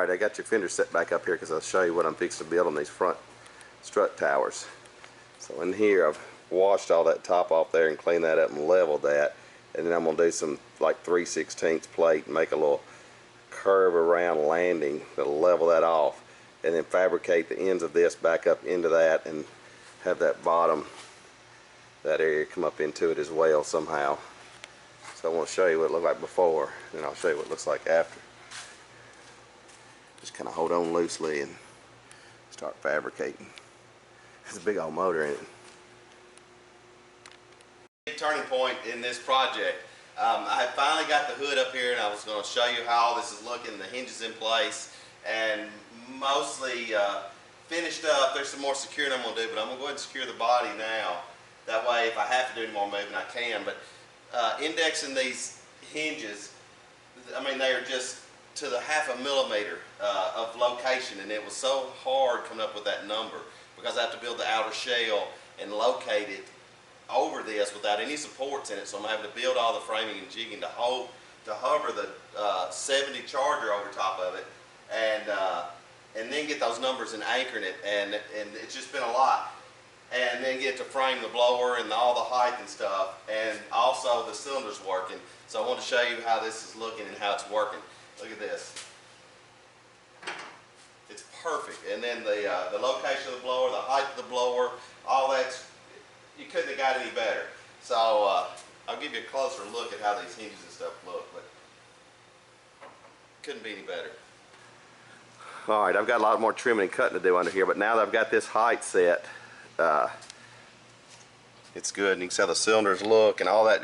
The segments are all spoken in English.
Alright, I got your fender set back up here because I'll show you what I'm fixing to build on these front strut towers. So in here I've washed all that top off there and cleaned that up and leveled that, and then I'm going to do some like 3/16 plate and make a little curve around landing that'll level that off, and then fabricate the ends of this back up into that and have that bottom, that area come up into it as well somehow. So I want to show you what it looked like before, and then I'll show you what it looks like after. Just kind of hold on loosely and start fabricating. There's a big old motor in it. Big turning point in this project. I finally got the hood up here, and I was going to show you how all this is looking. The hinges in place and mostly finished up. There's some more securing I'm going to do, but I'm going to go ahead and secure the body now. That way if I have to do any more moving I can. But indexing these hinges, I mean, they are just to the 1/2 millimeter of location, and it was so hard coming up with that number because I have to build the outer shell and locate it over this without any supports in it. So I'm having to build all the framing and jigging to hover the 70 Charger over top of it, and then get those numbers and anchoring it, and it's just been a lot. And then get to frame the blower and all the height and stuff, and also the cylinders working. So I want to show you how this is looking and how it's working. Look at this. It's perfect. And then the location of the blower, the height of the blower, all that's, you couldn't have got any better. So I'll give you a closer look at how these hinges and stuff look, but couldn't be any better. Alright, I've got a lot more trimming and cutting to do under here, but now that I've got this height set, it's good, and you can see how the cylinders look and all that.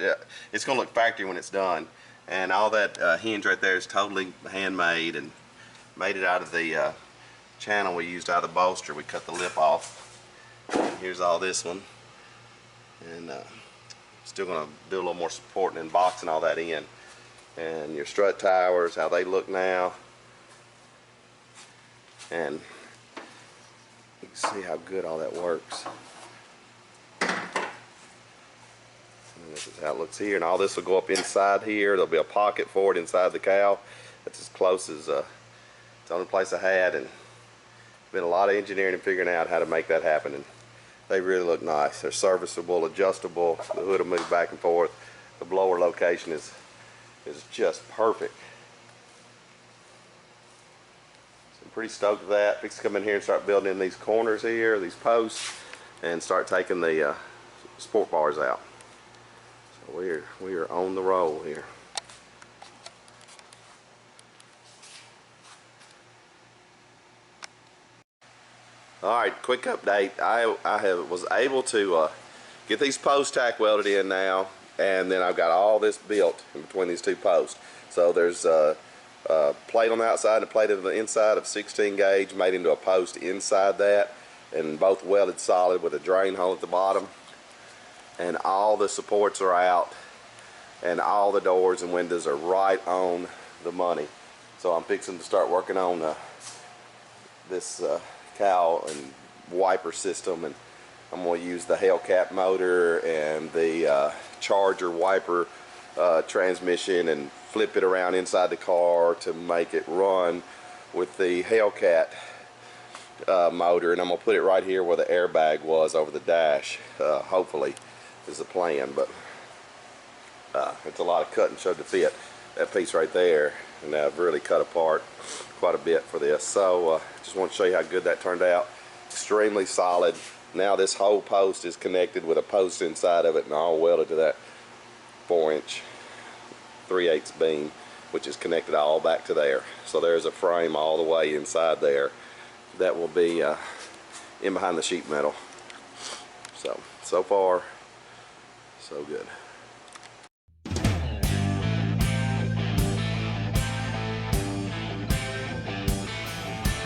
It's going to look factory when it's done, and all that hinge right there is totally handmade and made it out of the channel we used out of the bolster. We cut the lip off. And here's all this one, and still going to do a little more supporting and boxing all that in. And your strut towers, how they look now, and you can see how good all that works. And this is how it looks here, and all this will go up inside here. There'll be a pocket for it inside the cowl. That's as close as it's the only place I had, and been a lot of engineering and figuring out how to make that happen, and they really look nice. They're serviceable, adjustable. The hood will move back and forth. The blower location is just perfect. I'm pretty stoked with that. Fix to come in here and start building in these corners here, these posts, and start taking the sport bars out. So we are on the roll here. Alright, quick update. I was able to get these posts tack welded in now, and then I've got all this built in between these two posts. So there's a plate on the outside and a plate on the inside of 16 gauge made into a post inside that, and both welded solid with a drain hole at the bottom. And all the supports are out, and all the doors and windows are right on the money. So I'm fixing to start working on this cowl and wiper system, and I'm going to use the Hellcat motor and the Charger wiper transmission and flip it around inside the car to make it run with the Hellcat motor, and I'm going to put it right here where the airbag was over the dash, hopefully is the plan. But it's a lot of cut and showed to fit that piece right there, and I've really cut apart quite a bit for this. So just want to show you how good that turned out. Extremely solid. Now this whole post is connected with a post inside of it, and all welded to that 4-inch 3/8 beam, which is connected all back to there. So there's a frame all the way inside there that will be in behind the sheet metal. So far so good.